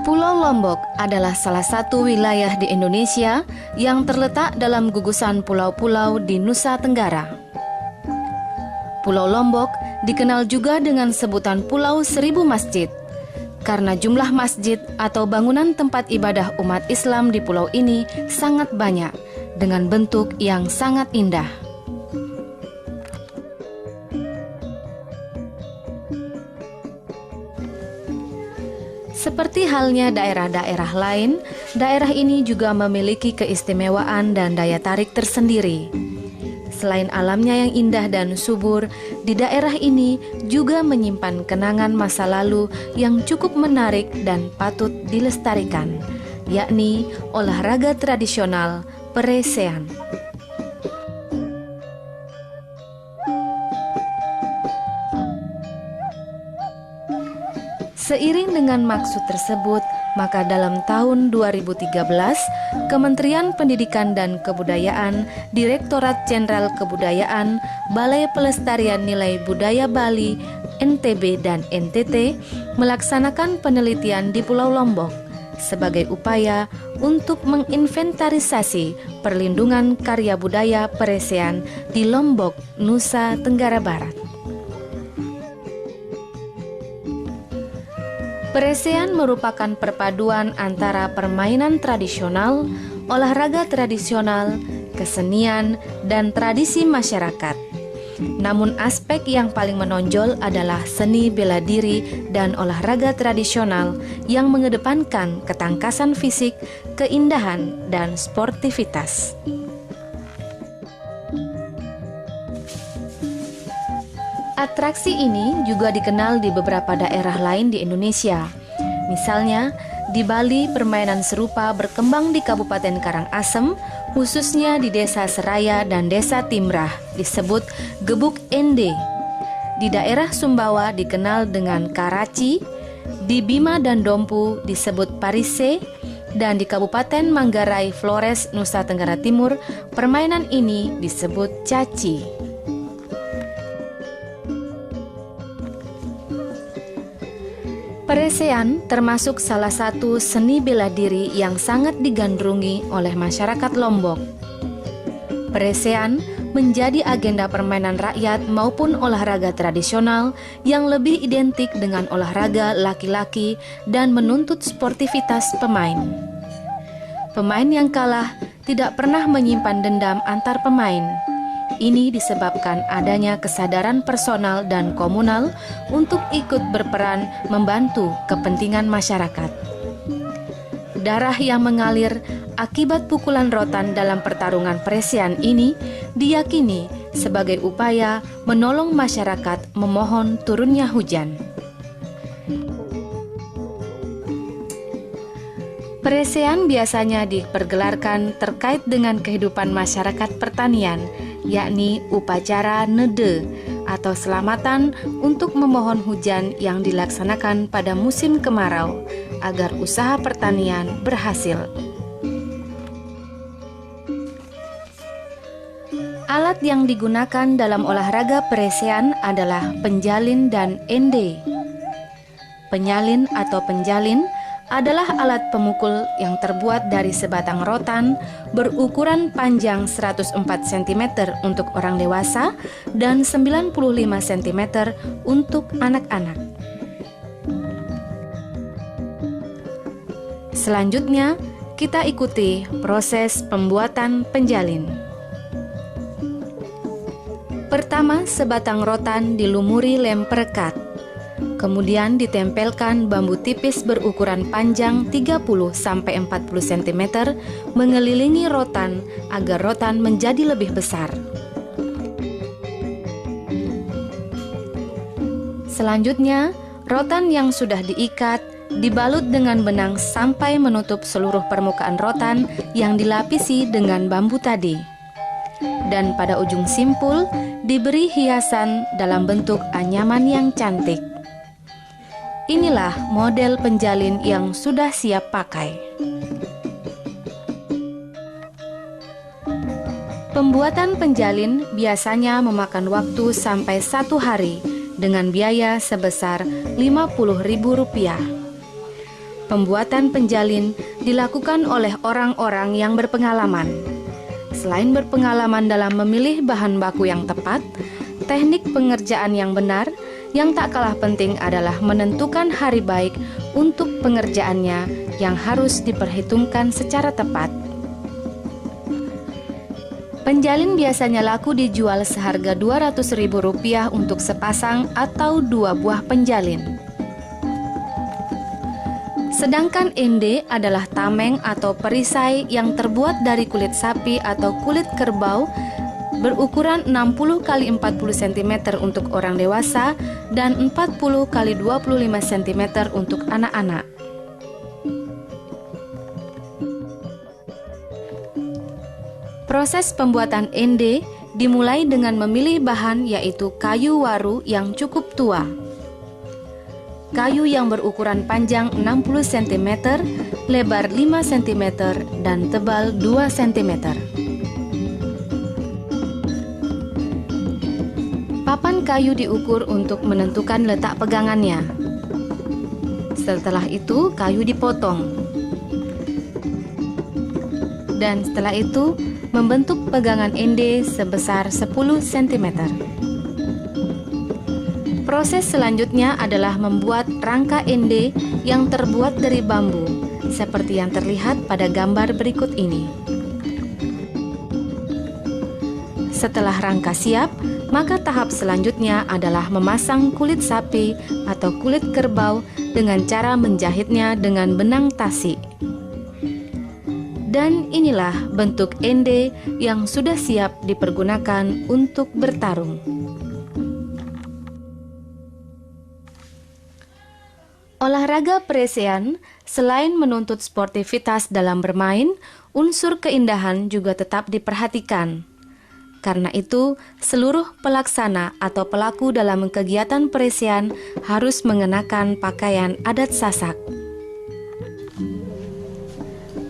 Pulau Lombok adalah salah satu wilayah di Indonesia yang terletak dalam gugusan pulau-pulau di Nusa Tenggara. Pulau Lombok dikenal juga dengan sebutan Pulau Seribu Masjid, karena jumlah masjid atau bangunan tempat ibadah umat Islam di pulau ini sangat banyak, dengan bentuk yang sangat indah. Seperti halnya daerah-daerah lain, daerah ini juga memiliki keistimewaan dan daya tarik tersendiri. Selain alamnya yang indah dan subur, di daerah ini juga menyimpan kenangan masa lalu yang cukup menarik dan patut dilestarikan, yakni olahraga tradisional peresean. Seiring dengan maksud tersebut, maka dalam tahun 2013, Kementerian Pendidikan dan Kebudayaan, Direktorat Jenderal Kebudayaan, Balai Pelestarian Nilai Budaya Bali, NTB dan NTT melaksanakan penelitian di Pulau Lombok sebagai upaya untuk menginventarisasi perlindungan karya budaya peresean di Lombok, Nusa Tenggara Barat. Peresean merupakan perpaduan antara permainan tradisional, olahraga tradisional, kesenian, dan tradisi masyarakat. Namun aspek yang paling menonjol adalah seni bela diri dan olahraga tradisional yang mengedepankan ketangkasan fisik, keindahan, dan sportivitas. Atraksi ini juga dikenal di beberapa daerah lain di Indonesia. Misalnya, di Bali permainan serupa berkembang di Kabupaten Karangasem, khususnya di Desa Seraya dan Desa Timrah, disebut gebuk ende. Di daerah Sumbawa dikenal dengan karaci, di Bima dan Dompu disebut parise, dan di Kabupaten Manggarai Flores, Nusa Tenggara Timur, permainan ini disebut caci. Peresean termasuk salah satu seni bela diri yang sangat digandrungi oleh masyarakat Lombok. Peresean menjadi agenda permainan rakyat maupun olahraga tradisional yang lebih identik dengan olahraga laki-laki dan menuntut sportivitas pemain. Pemain yang kalah tidak pernah menyimpan dendam antar pemain. Ini disebabkan adanya kesadaran personal dan komunal untuk ikut berperan membantu kepentingan masyarakat. Darah yang mengalir akibat pukulan rotan dalam pertarungan peresean ini diyakini sebagai upaya menolong masyarakat memohon turunnya hujan. Peresean biasanya dipergelarkan terkait dengan kehidupan masyarakat pertanian, yakni upacara nede atau selamatan untuk memohon hujan yang dilaksanakan pada musim kemarau agar usaha pertanian berhasil. Alat yang digunakan dalam olahraga peresean adalah penjalin dan ende. Penyalin atau penjalin adalah alat pemukul yang terbuat dari sebatang rotan berukuran panjang 104 cm untuk orang dewasa dan 95 cm untuk anak-anak. Selanjutnya, kita ikuti proses pembuatan penjalin. Pertama, sebatang rotan dilumuri lem perekat. Kemudian ditempelkan bambu tipis berukuran panjang 30-40 cm mengelilingi rotan agar rotan menjadi lebih besar. Selanjutnya, rotan yang sudah diikat dibalut dengan benang sampai menutup seluruh permukaan rotan yang dilapisi dengan bambu tadi. Dan pada ujung simpul diberi hiasan dalam bentuk anyaman yang cantik. Inilah model penjalin yang sudah siap pakai. Pembuatan penjalin biasanya memakan waktu sampai 1 hari dengan biaya sebesar Rp50.000. Pembuatan penjalin dilakukan oleh orang-orang yang berpengalaman. Selain berpengalaman dalam memilih bahan baku yang tepat, teknik pengerjaan yang benar, yang tak kalah penting adalah menentukan hari baik untuk pengerjaannya yang harus diperhitungkan secara tepat. Penjalin biasanya laku dijual seharga Rp200.000 untuk sepasang atau 2 buah penjalin. Sedangkan ende adalah tameng atau perisai yang terbuat dari kulit sapi atau kulit kerbau berukuran 60 x 40 cm untuk orang dewasa dan 40 x 25 cm untuk anak-anak. Proses pembuatan ende dimulai dengan memilih bahan, yaitu kayu waru yang cukup tua. Kayu yang berukuran panjang 60 cm, lebar 5 cm, dan tebal 2 cm. Papan kayu diukur untuk menentukan letak pegangannya. Setelah itu, kayu dipotong. Dan setelah itu, membentuk pegangan ende sebesar 10 cm. Proses selanjutnya adalah membuat rangka ende yang terbuat dari bambu, seperti yang terlihat pada gambar berikut ini. Setelah rangka siap, maka tahap selanjutnya adalah memasang kulit sapi atau kulit kerbau dengan cara menjahitnya dengan benang tasi. Dan inilah bentuk ende yang sudah siap dipergunakan untuk bertarung. Olahraga presean selain menuntut sportivitas dalam bermain, unsur keindahan juga tetap diperhatikan. Karena itu, seluruh pelaksana atau pelaku dalam kegiatan presean harus mengenakan pakaian adat Sasak.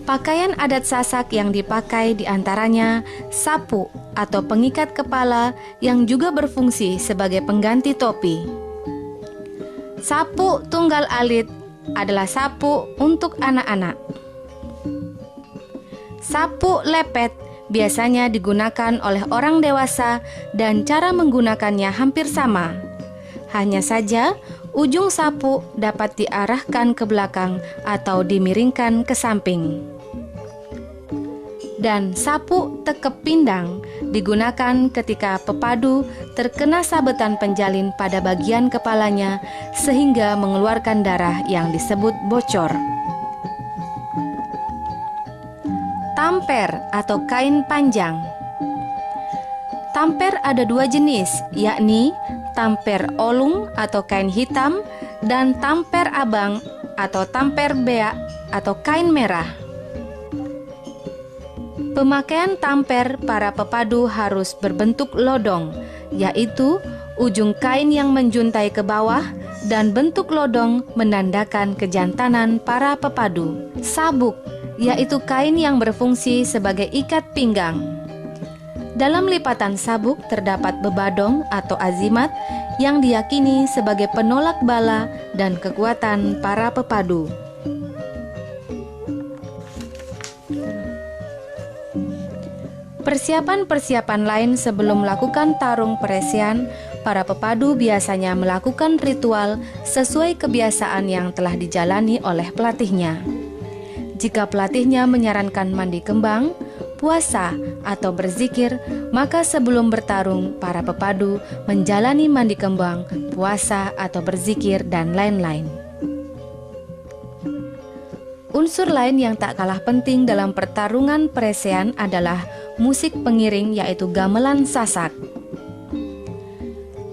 Pakaian adat Sasak yang dipakai diantaranya sapu atau pengikat kepala yang juga berfungsi sebagai pengganti topi. Sapu tunggal alit adalah sapu untuk anak-anak. Sapu lepet biasanya digunakan oleh orang dewasa dan cara menggunakannya hampir sama. Hanya saja, ujung sapu dapat diarahkan ke belakang atau dimiringkan ke samping. Dan sapu tekep pindang digunakan ketika pepadu terkena sabetan penjalin pada bagian kepalanya sehingga mengeluarkan darah yang disebut bocor. Tamper atau kain panjang. Tamper ada 2 jenis, yakni tamper olung atau kain hitam dan tamper abang atau tamper beak atau kain merah. Pemakaian tamper para pepadu harus berbentuk lodong, yaitu ujung kain yang menjuntai ke bawah dan bentuk lodong menandakan kejantanan para pepadu. Sabuk, yaitu kain yang berfungsi sebagai ikat pinggang. Dalam lipatan sabuk terdapat bebadong atau azimat yang diyakini sebagai penolak bala dan kekuatan para pepadu. Persiapan-persiapan lain sebelum melakukan tarung presean, para pepadu biasanya melakukan ritual sesuai kebiasaan yang telah dijalani oleh pelatihnya. Jika pelatihnya menyarankan mandi kembang, puasa, atau berzikir, maka sebelum bertarung, para pepadu menjalani mandi kembang, puasa, atau berzikir, dan lain-lain. Unsur lain yang tak kalah penting dalam pertarungan presean adalah musik pengiring, yaitu gamelan Sasak.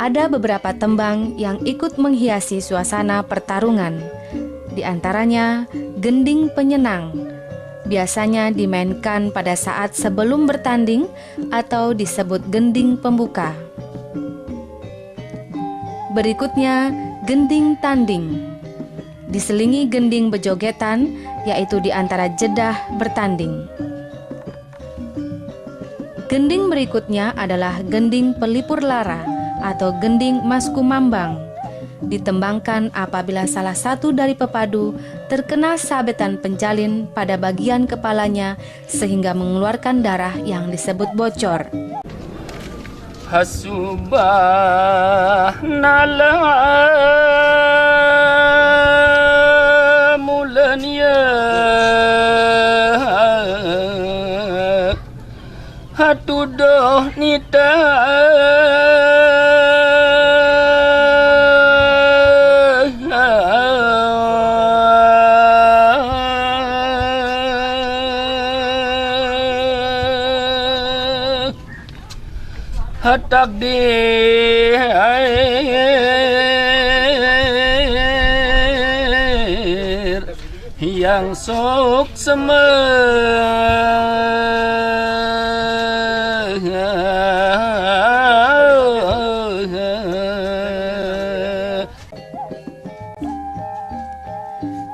Ada beberapa tembang yang ikut menghiasi suasana pertarungan. Di antaranya gending penyenang, biasanya dimainkan pada saat sebelum bertanding atau disebut gending pembuka. Berikutnya gending tanding, diselingi gending bejogetan, yaitu di antara jedah bertanding. Gending berikutnya adalah gending pelipur lara atau gending maskumambang. ditembangkan apabila salah satu dari pepadu terkena sabetan penjalin pada bagian kepalanya sehingga mengeluarkan darah yang disebut bocor. Hasubhanallah mulanya hatudoh nita takdir yang sok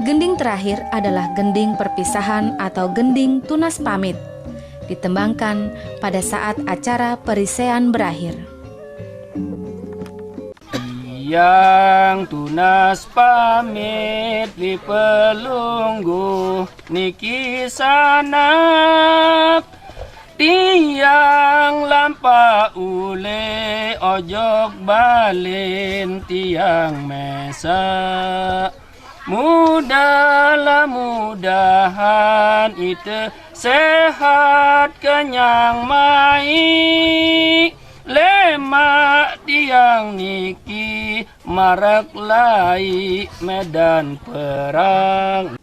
Gending terakhir adalah gending perpisahan atau gending tunas pamit, ditembangkan pada saat acara perisean berakhir. yang tunas pamit di pelunggu niki sanak tiang lampa ule ojok balin tiang mesa mudahan itu sehat kenyang mai lemak tiang niki marak lai medan perang.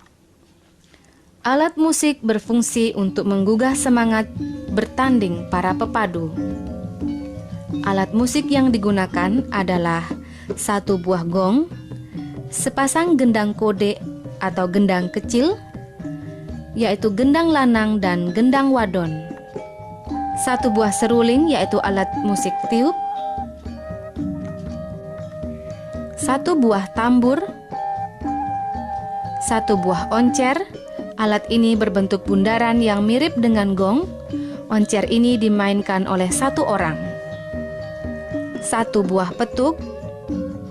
Alat musik berfungsi untuk menggugah semangat bertanding para pepadu. Alat musik yang digunakan adalah satu buah gong, sepasang gendang kode atau gendang kecil, yaitu gendang lanang dan gendang wadon, satu buah seruling yaitu alat musik tiup, satu buah tambur, satu buah oncer. Alat ini berbentuk bundaran yang mirip dengan gong. Oncer ini dimainkan oleh satu orang. Satu buah petuk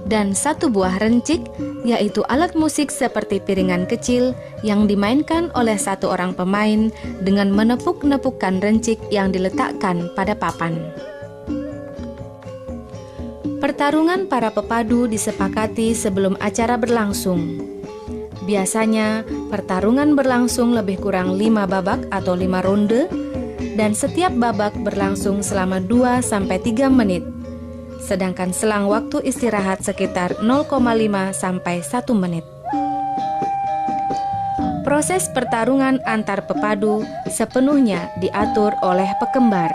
dan satu buah rencik, yaitu alat musik seperti piringan kecil yang dimainkan oleh satu orang pemain dengan menepuk-nepukkan rencik yang diletakkan pada papan. Pertarungan para pepadu disepakati sebelum acara berlangsung. Biasanya, pertarungan berlangsung lebih kurang 5 babak atau 5 ronde, dan setiap babak berlangsung selama 2-3 menit. Sedangkan selang waktu istirahat sekitar 0,5 sampai 1 menit. Proses pertarungan antar pepadu sepenuhnya diatur oleh pekembar.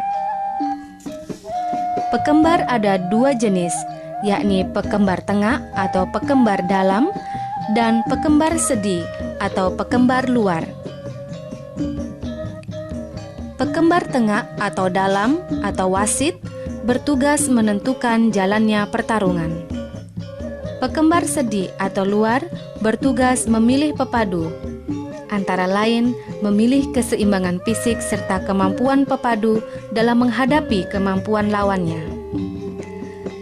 Pekembar ada 2 jenis, yakni pekembar tengah atau pekembar dalam dan pekembar sedi atau pekembar luar. Pekembar tengah atau dalam atau wasit bertugas menentukan jalannya pertarungan. Pekembar sedi atau luar bertugas memilih pepadu, antara lain memilih keseimbangan fisik serta kemampuan pepadu dalam menghadapi kemampuan lawannya.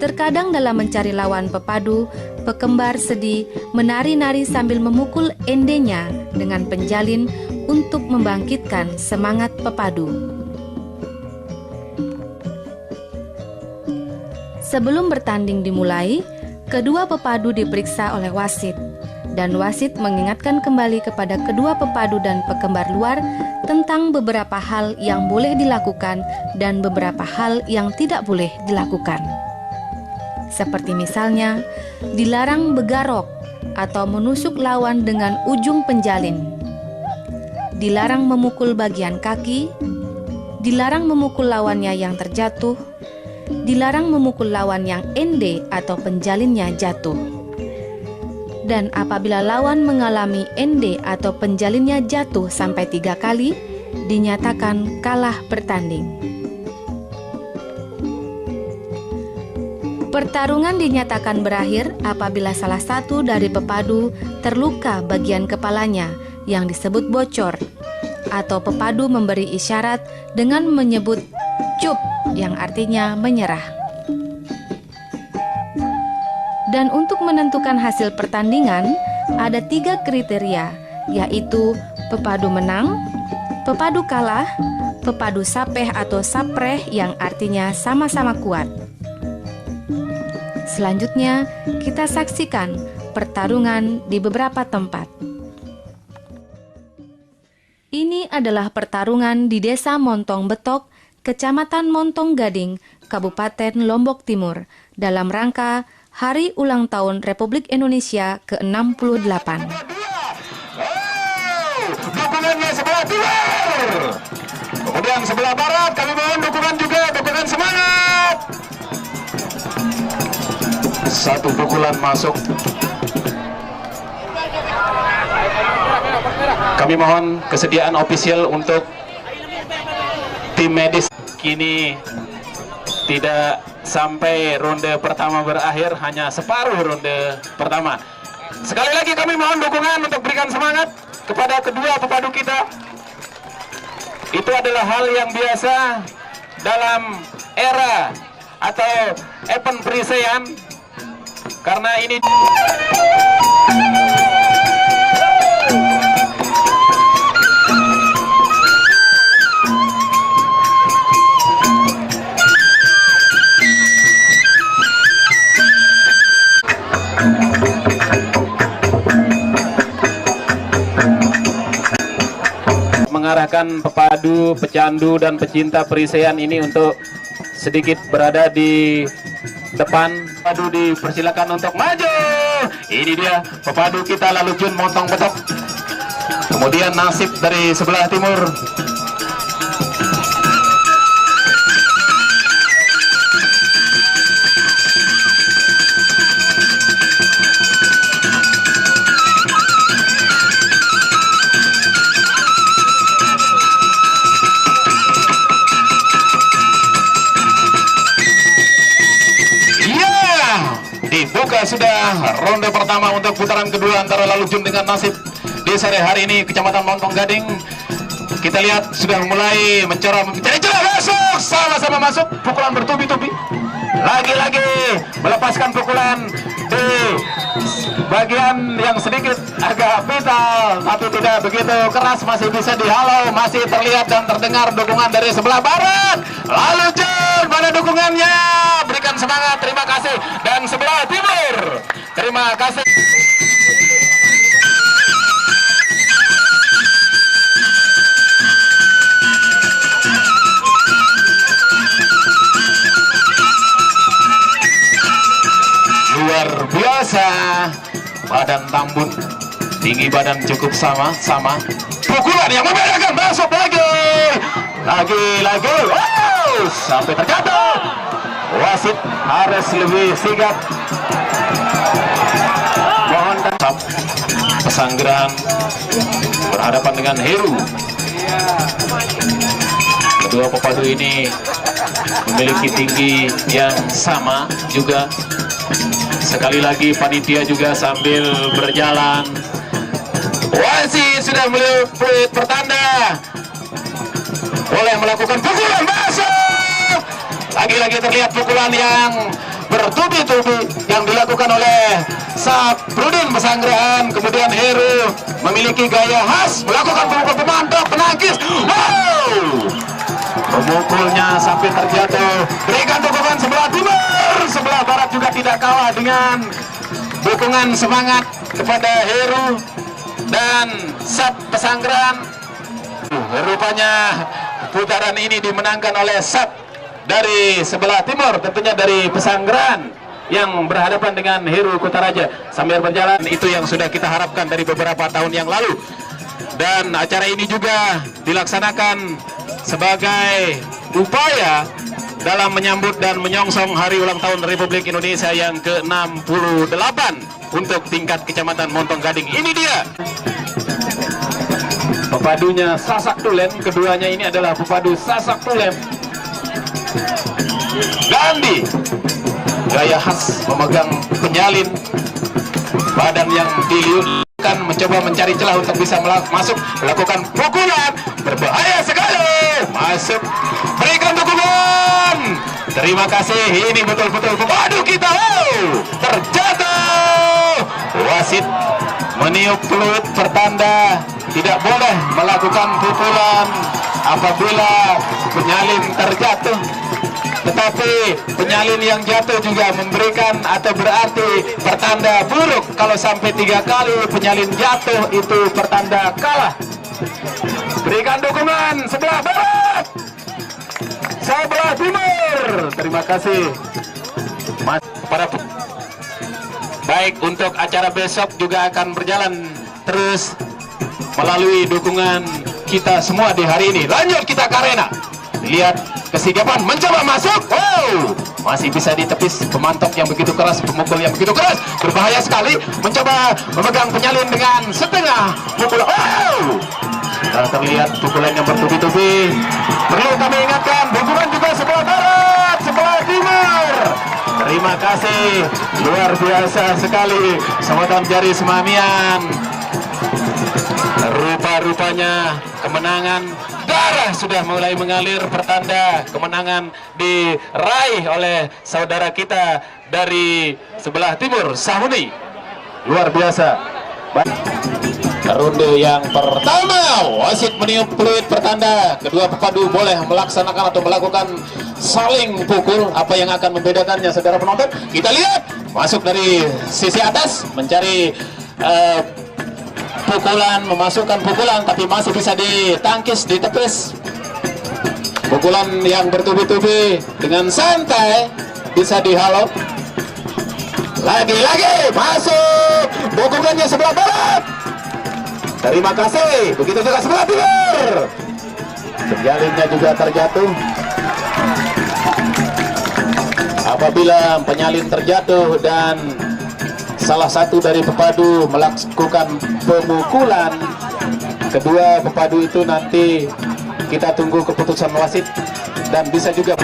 Terkadang dalam mencari lawan pepadu, pekembar sedi menari-nari sambil memukul endenya dengan penjalin untuk membangkitkan semangat pepadu. Sebelum bertanding dimulai, kedua pepadu diperiksa oleh wasit, dan wasit mengingatkan kembali kepada kedua pepadu dan pekembar luar tentang beberapa hal yang boleh dilakukan dan beberapa hal yang tidak boleh dilakukan. Seperti misalnya, dilarang begarok atau menusuk lawan dengan ujung penjalin, dilarang memukul bagian kaki, dilarang memukul lawannya yang terjatuh, dilarang memukul lawan yang ende atau penjalinnya jatuh. Dan apabila lawan mengalami ende atau penjalinnya jatuh sampai 3 kali, dinyatakan kalah bertanding. Pertarungan dinyatakan berakhir apabila salah satu dari pepadu terluka bagian kepalanya yang disebut bocor, atau pepadu memberi isyarat dengan menyebut cup yang artinya menyerah. Dan untuk menentukan hasil pertandingan, ada 3 kriteria, yaitu pepadu menang, pepadu kalah, pepadu sapeh atau sapreh yang artinya sama-sama kuat. Selanjutnya, kita saksikan pertarungan di beberapa tempat. Ini adalah pertarungan di Desa Montong Betok, Kecamatan Montong Gading, Kabupaten Lombok Timur, dalam rangka Hari Ulang Tahun Republik Indonesia ke-68. Dukungannya sebelah timur. Kemudian sebelah barat kami mohon dukungan juga, dukungan semangat. Satu pukulan masuk. Kami mohon kesediaan ofisial untuk tim medis. Kini tidak sampai ronde pertama berakhir, hanya separuh ronde pertama. Sekali lagi kami mohon dukungan untuk berikan semangat kepada kedua pepadu kita. Itu adalah hal yang biasa dalam era atau event perisean, karena ini mengarahkan pepadu, pecandu, dan pecinta perisean ini untuk sedikit berada di depan. Pepadu dipersilakan untuk maju. Ini dia pepadu kita, lalu Jun Montong Betok. Kemudian Nasib dari sebelah timur. Dibuka sudah ronde pertama untuk putaran kedua antara Lalu Jun dengan Nasib di sore hari ini Kecamatan Montong Gading. Kita lihat sudah mulai mencoba mencari celah, masuk, sama-sama masuk, pukulan bertubi-tubi. Lagi-lagi melepaskan pukulan di bagian yang sedikit agak vital, tapi tidak begitu keras, masih bisa dihalau, masih terlihat dan terdengar dukungan dari sebelah barat. Lalu Jun, mana dukungannya? Berikan semangat, terima kasih. Dan sebelah timur, terima kasih. Luar biasa, badan Tambun, tinggi badan cukup sama. Pukulan yang membedakan, masuk lagi, wow, sampai terjatuh. Wasit harus lebih sigap. Mohon tetap Pesanggerahan berhadapan dengan Heru. Kedua pepadu ini memiliki tinggi yang sama juga. Sekali lagi panitia juga sambil berjalan. Wasit sudah mulai bertanda boleh melakukan pukulan, masuk. Lagi-lagi terlihat pukulan yang bertubi-tubi yang dilakukan oleh Saprudin Pesanggerahan. Kemudian Heru memiliki gaya khas melakukan pemukul pemantok, penangkis. Wow, pemukulnya sampai terjatuh. Berikan dukungan sebelah timur, sebelah barat juga tidak kalah dengan dukungan semangat kepada Heru dan Sap Pesanggerahan. Rupanya putaran ini dimenangkan oleh Sap dari sebelah timur, tentunya dari Pesanggerahan yang berhadapan dengan Heru Kutaraja. Sambil berjalan, itu yang sudah kita harapkan dari beberapa tahun yang lalu. Dan acara ini juga dilaksanakan sebagai upaya dalam menyambut dan menyongsong Hari Ulang Tahun Republik Indonesia yang ke-68 untuk tingkat Kecamatan Montong Gading. Ini dia pepadunya Sasak Tulen. Keduanya ini adalah pepadu Sasak Tulen. Gandhi, gaya khas memegang penyalin, badan yang diliutkan, mencoba mencari celah untuk bisa masuk, melakukan pukulan berbahaya sekali, masuk, berikan dukungan. Terima kasih, ini betul-betul pepadu kita. Terjatuh. meniup peluit pertanda tidak boleh melakukan pukulan apabila penyalin terjatuh. Tetapi penyalin yang jatuh juga memberikan atau berarti pertanda buruk. Kalau sampai 3 kali penyalin jatuh itu pertanda kalah. Berikan dukungan sebelah barat, sebelah timur. Terima kasih. Mas, para baik, untuk acara besok juga akan berjalan terus melalui dukungan kita semua di hari ini. Lanjut kita ke arena. Lihat kesigapan mencoba masuk. Wow, masih bisa ditepis. Pemantok yang begitu keras, pemukul yang begitu keras, berbahaya sekali. Mencoba memegang penyalin dengan setengah pukul. Wow, terlihat pukulan yang bertubi-tubi. Perlu kami ingatkan, dukungan juga sebelah barat, sebelah timur. Terima kasih, luar biasa sekali Somotan Jari Semamian. Rupa-rupanya kemenangan, darah sudah mulai mengalir, pertanda kemenangan diraih oleh saudara kita dari sebelah timur, Sahuni. Luar biasa. Ronde yang pertama, wasit meniup peluit pertanda. Kedua pepadu boleh melaksanakan atau melakukan saling pukul. Apa yang akan membedakannya, saudara penonton? Kita lihat, masuk dari sisi atas mencari pukulan, memasukkan pukulan, tapi masih bisa ditangkis, ditepis. Pukulan yang bertubi-tubi dengan santai bisa dihalau. Lagi-lagi masuk, dukungannya sebelah barat. Terima kasih. Begitu juga sebelah timur. Penjalinnya juga terjatuh. Apabila penyalin terjatuh dan salah satu dari pepadu melakukan pemukulan, kedua pepadu itu nanti kita tunggu keputusan wasit dan bisa juga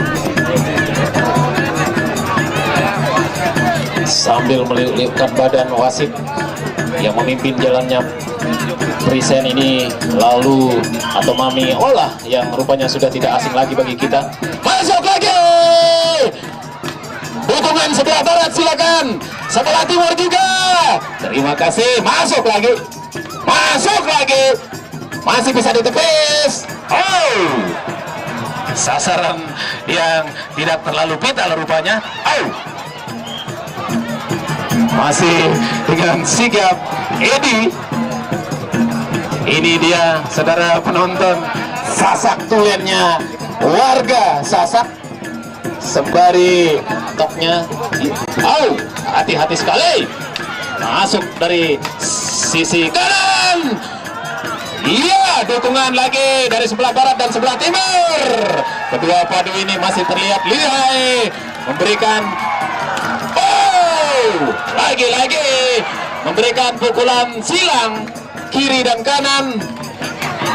sambil meliupkan badan wasit yang memimpin jalannya present ini, lalu atau Mami Olah yang rupanya sudah tidak asing lagi bagi kita. Masuk lagi, dukungan sebelah barat silakan, sebelah timur juga. Terima kasih. Masuk lagi, masuk lagi, masih bisa ditepis. Oh, sasaran yang tidak terlalu vital rupanya. Oh, masih dengan sigap Edi. Ini dia, saudara penonton, sasak tulennya warga Sasak, sembari toknya. Oh, hati-hati sekali. Masuk dari sisi kanan. Iya, dukungan lagi dari sebelah barat dan sebelah timur. Kedua padu ini masih terlihat lihai memberikan. Oh, lagi-lagi memberikan pukulan silang kiri dan kanan.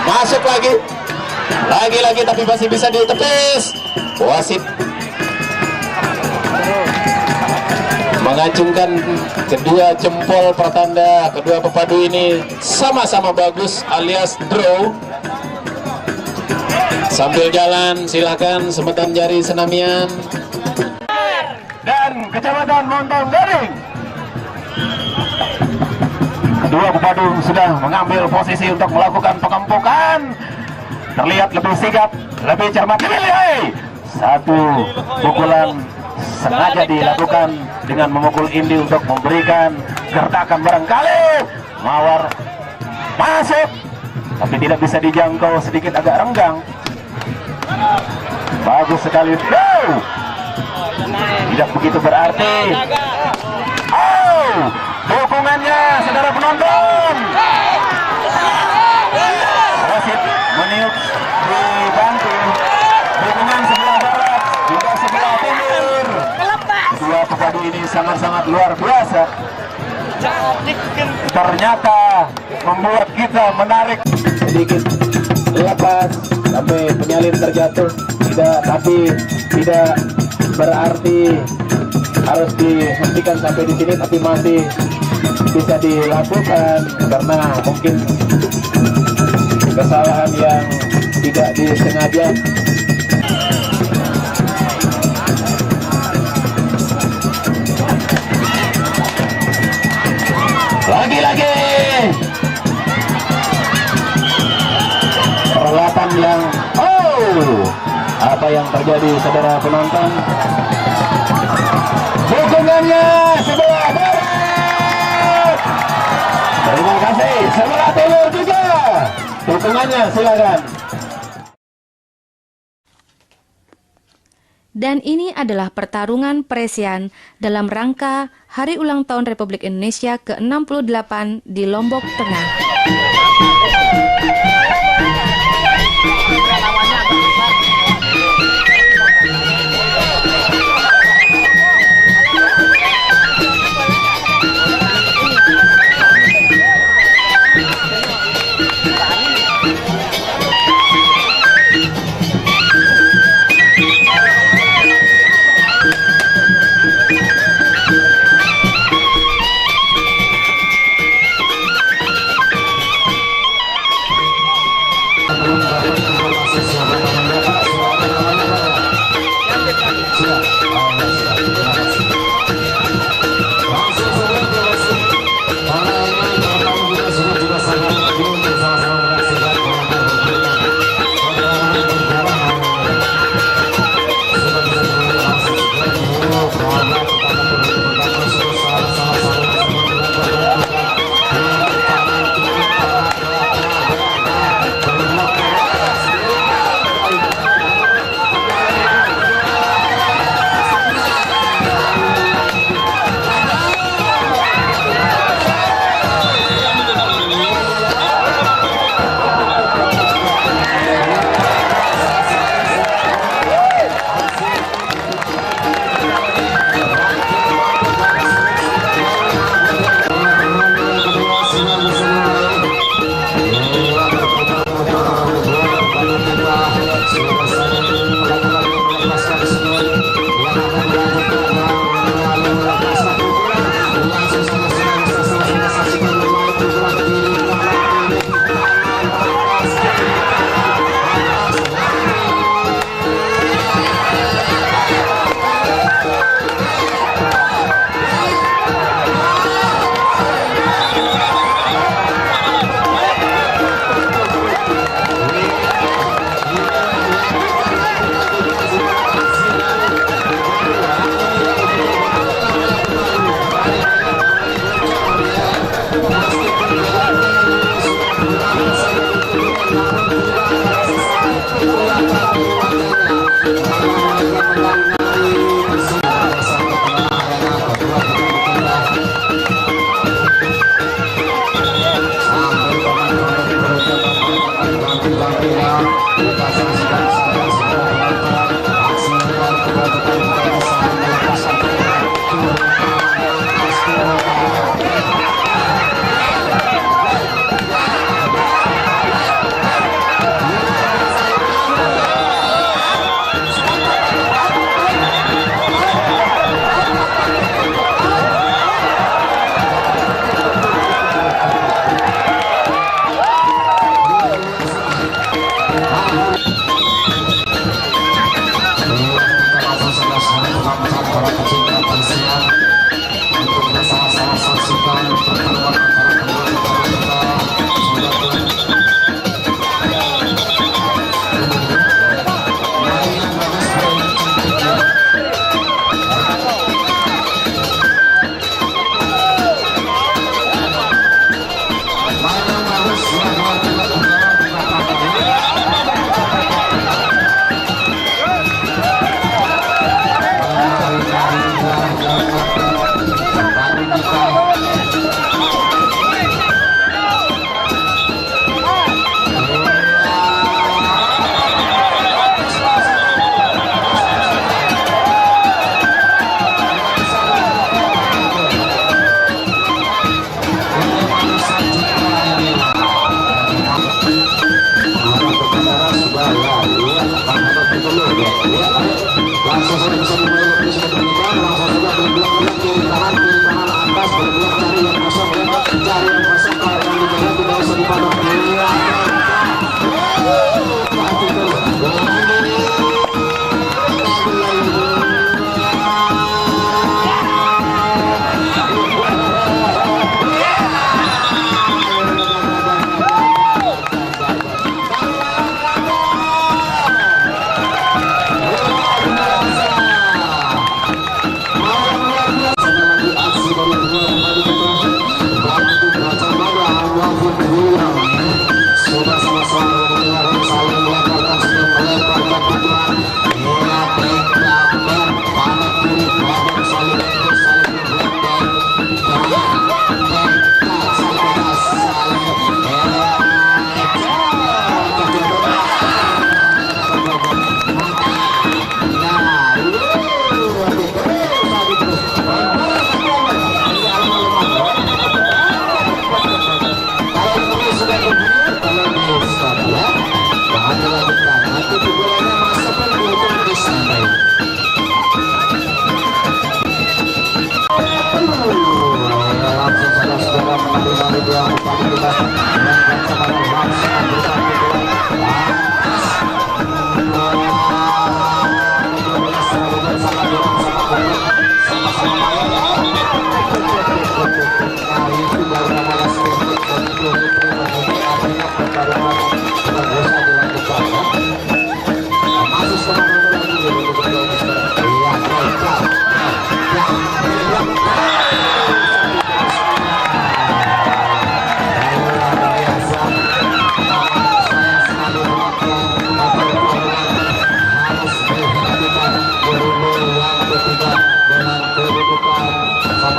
Masuk lagi, lagi-lagi, tapi masih bisa ditepis. Wasit mengacungkan kedua jempol pertanda. Kedua pepadu ini sama-sama bagus alias draw. Sambil jalan silakan Somotan Jari Senamian dan Kecamatan Montong Gading. Kedua pepadu sudah mengambil posisi untuk melakukan pengempukan. Terlihat lebih sigap, lebih cermat. Pilih, satu pukulan sengaja dilakukan dengan memukul indi untuk memberikan gertakan barangkali. Mawar masuk, tapi tidak bisa dijangkau, sedikit agak renggang. Bagus sekali. No! Tidak begitu berarti. Oh, dukungannya saudara penonton. Wasit meniup dibantu. Dukungan sebelah barat juga sebelah timur. Dua pepadu ini sangat-sangat luar biasa. Ternyata membuat kita menarik. Sedikit lepas sampai penyalin terjatuh. Tidak, tapi tidak berarti harus dihentikan sampai di sini, tapi masih bisa dilakukan karena mungkin kesalahan yang tidak disengaja. Lagi-lagi yang terjadi, saudara penonton. Dukungannya sebelah barat. Terima kasih. Sebelah timur juga. Dukungannya silakan. Dan ini adalah pertarungan Presian dalam rangka Hari Ulang Tahun Republik Indonesia ke-68 di Lombok Tengah.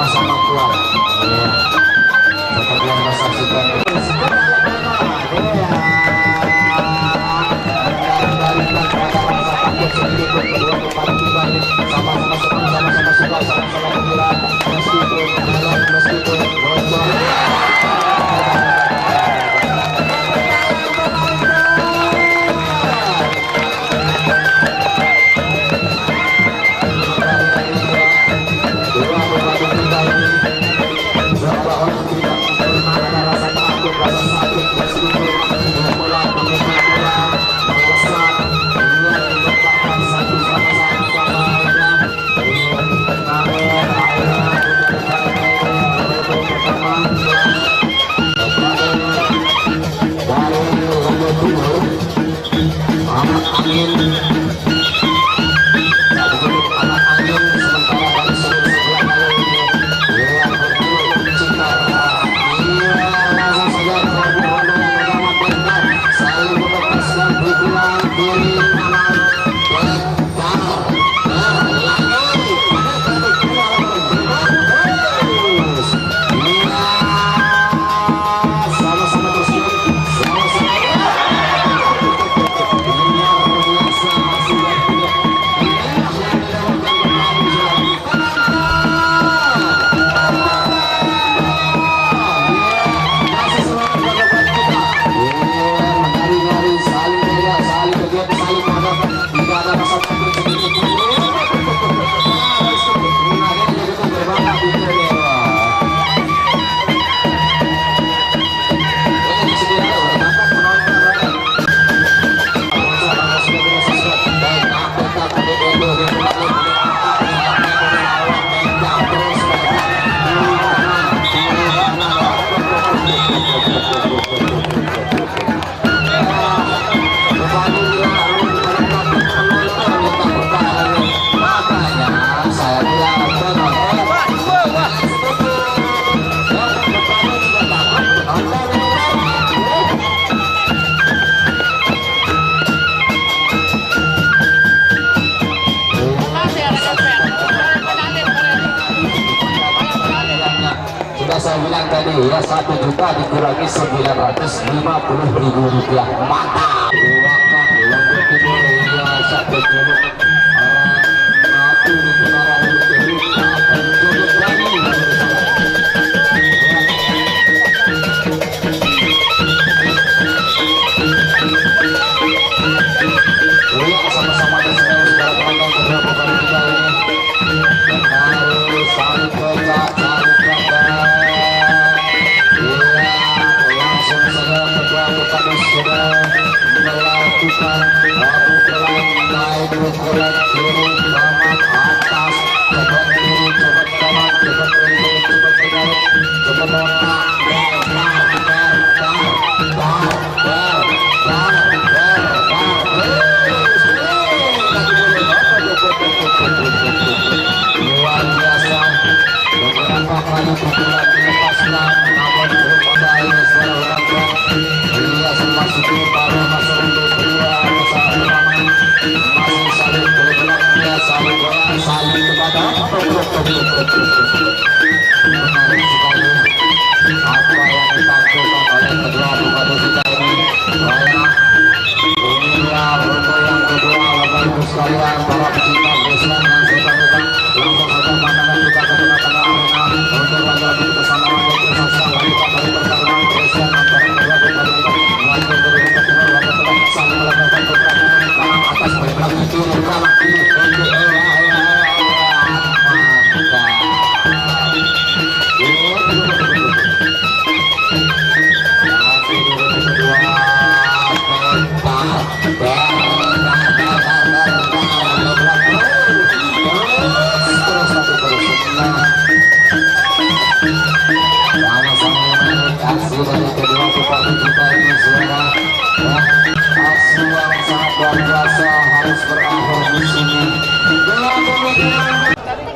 sama-sama kuat. Ya. Seperti yang kita saksikan. Saya bilang tadi ya, 1 juta dikurangi 950.000 rupiah. Mantap. Sama-sama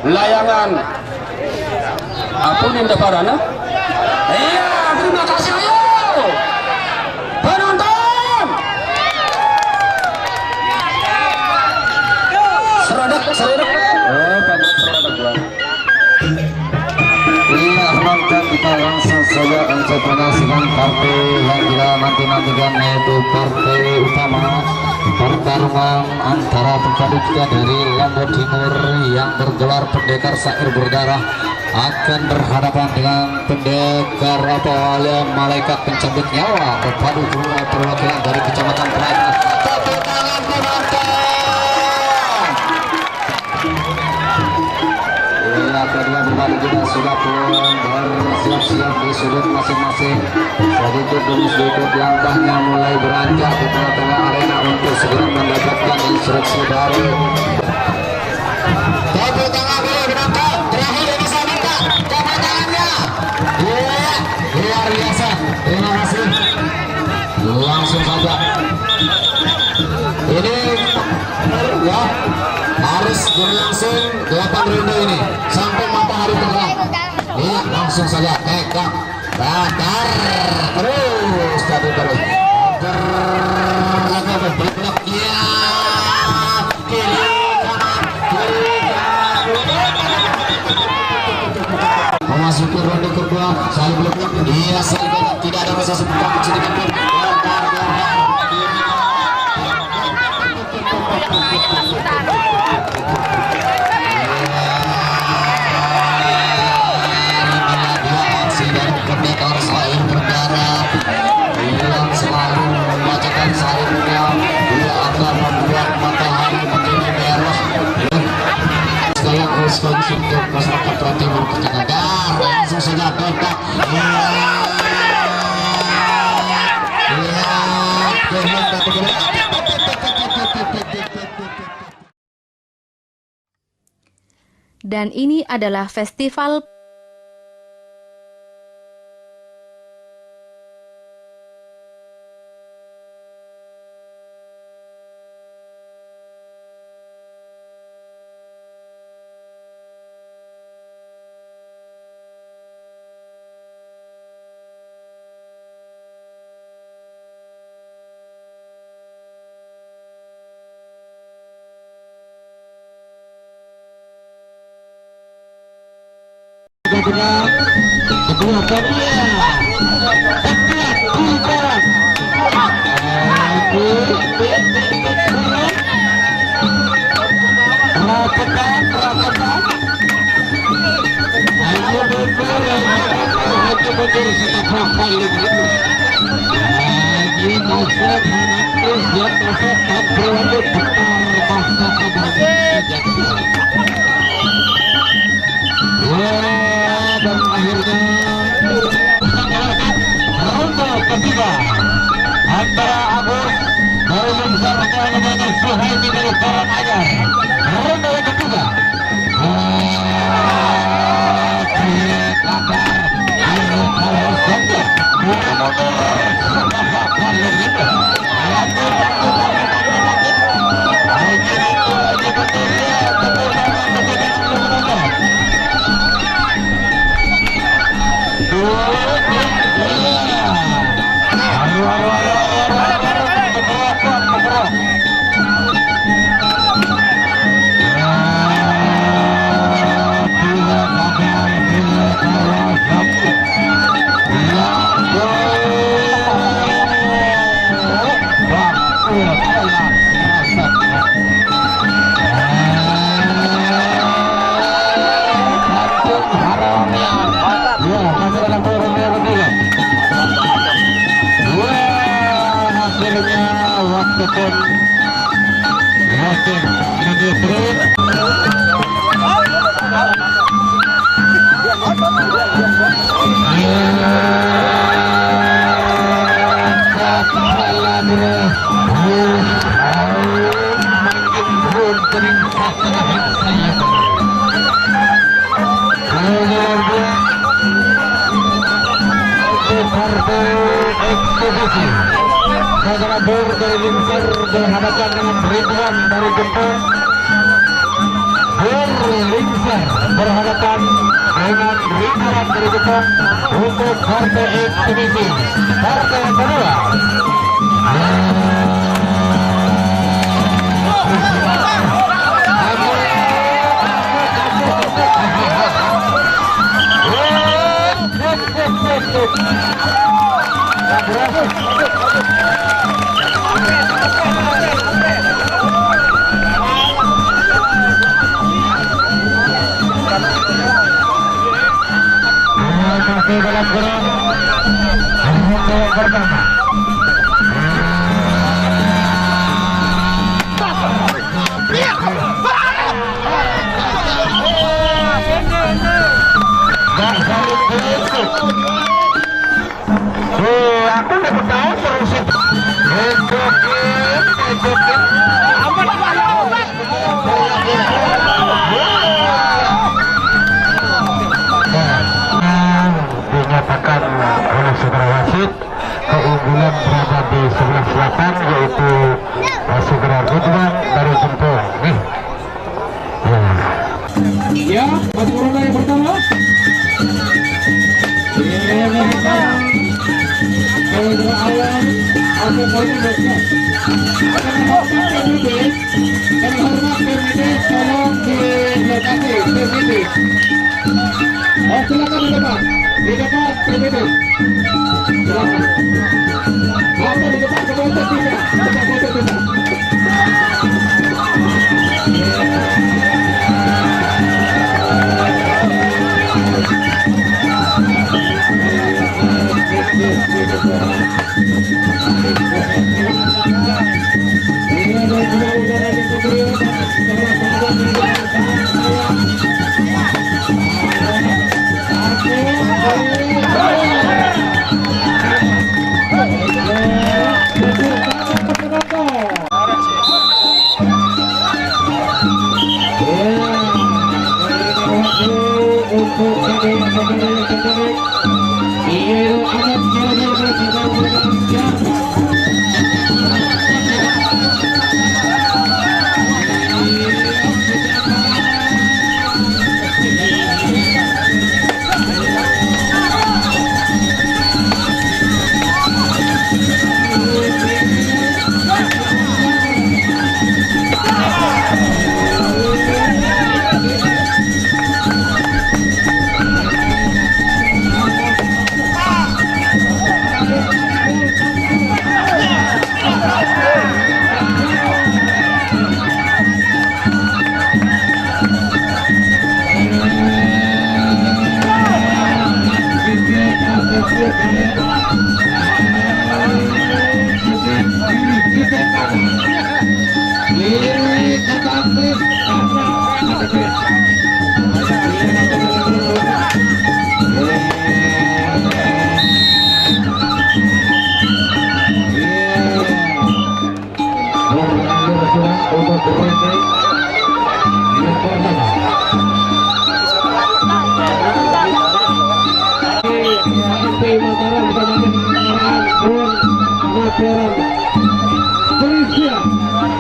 layangan Apunin Deparana. Iya, terima kasih. Ayo penonton, serodok. Banyak serodok gua. menyaksikan partai yang kita nanti-nantikan, yaitu partai utama pertarungan antara pepadu kita dari Lombok Timur yang bergelar pendekar syair berdarah akan berhadapan dengan pendekar malaikat pencabut nyawa pepadu perwakilan dari Kecamatan Praja. Tepuk tangan penonton. Ya, kedua pepadu kita sudah pun bersiap-siap di sudut masing-masing. Sedikit demi sedikit langkahnya mulai beranjak ke tengah-tengah arena untuk segera mendapatkan instruksi dari. Tepuk tangan dulu penonton. Terakhir ini saya minta tepuk tangannya. Iya, luar biasa. Terima kasih. Langsung saja. Ini ya harus berlangsung 8 ronde ini sampai matahari terang. Iya, langsung saja tekak bakar terus tapi terus lagi berblok ya kiri kanan memasuki ronde kedua saling blok. Iya, tidak ada rasa seputar sedikit pun. Pendekar syair berdarah yang selalu membacakan syairnya, dia akan membuat matahari menjadi merah. Sekarang harus untuk masyarakat Jawa Timur kita kadar langsung saja tekak. Dan ini adalah festival kedua dan akhirnya ronde ketiga antara Agus dari Lumsar dengan Suhaimi dari Karanganyar. Ronde ketiga dari Lumsar berhadapan dengan Ridwan dari Jepang. Lumsar berhadapan dengan Ridwan dari Jepang untuk partai eksibisi. Partai yang kedua Masih dalam kurun yang pertama. Aku udah tahu terus ngejokin. Dinyatakan oleh saudara wasit keunggulan berada di sebelah selatan, yaitu saudara Ridwan dari Jempol. Nih. Ya, masuk ronde yang pertama. Kalau awal aku mau bergerak. Kami hormat permisi, tolong di lokasi permisi. Oh, silakan di depan permisi. Silakan. Foto di depan foto kita. Foto kita.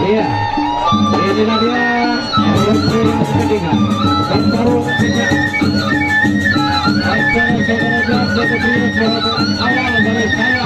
Iya, inilah dia ketiga. Bertarung awal dari saya.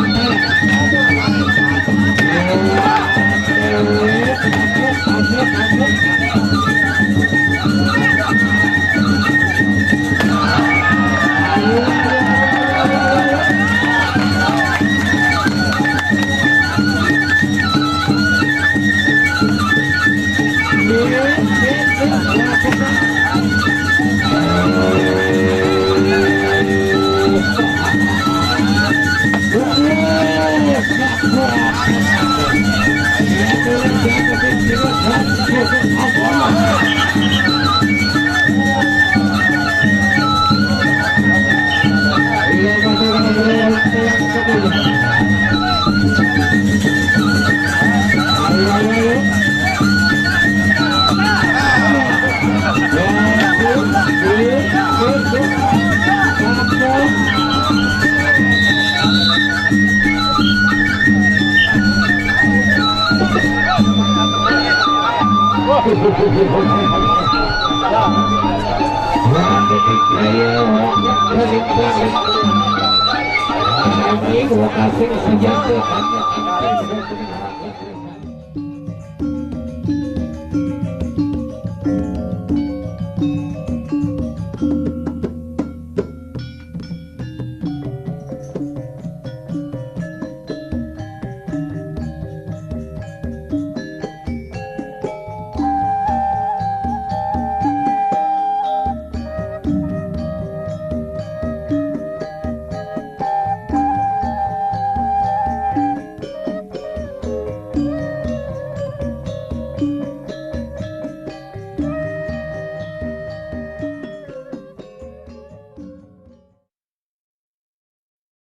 Terima kasih.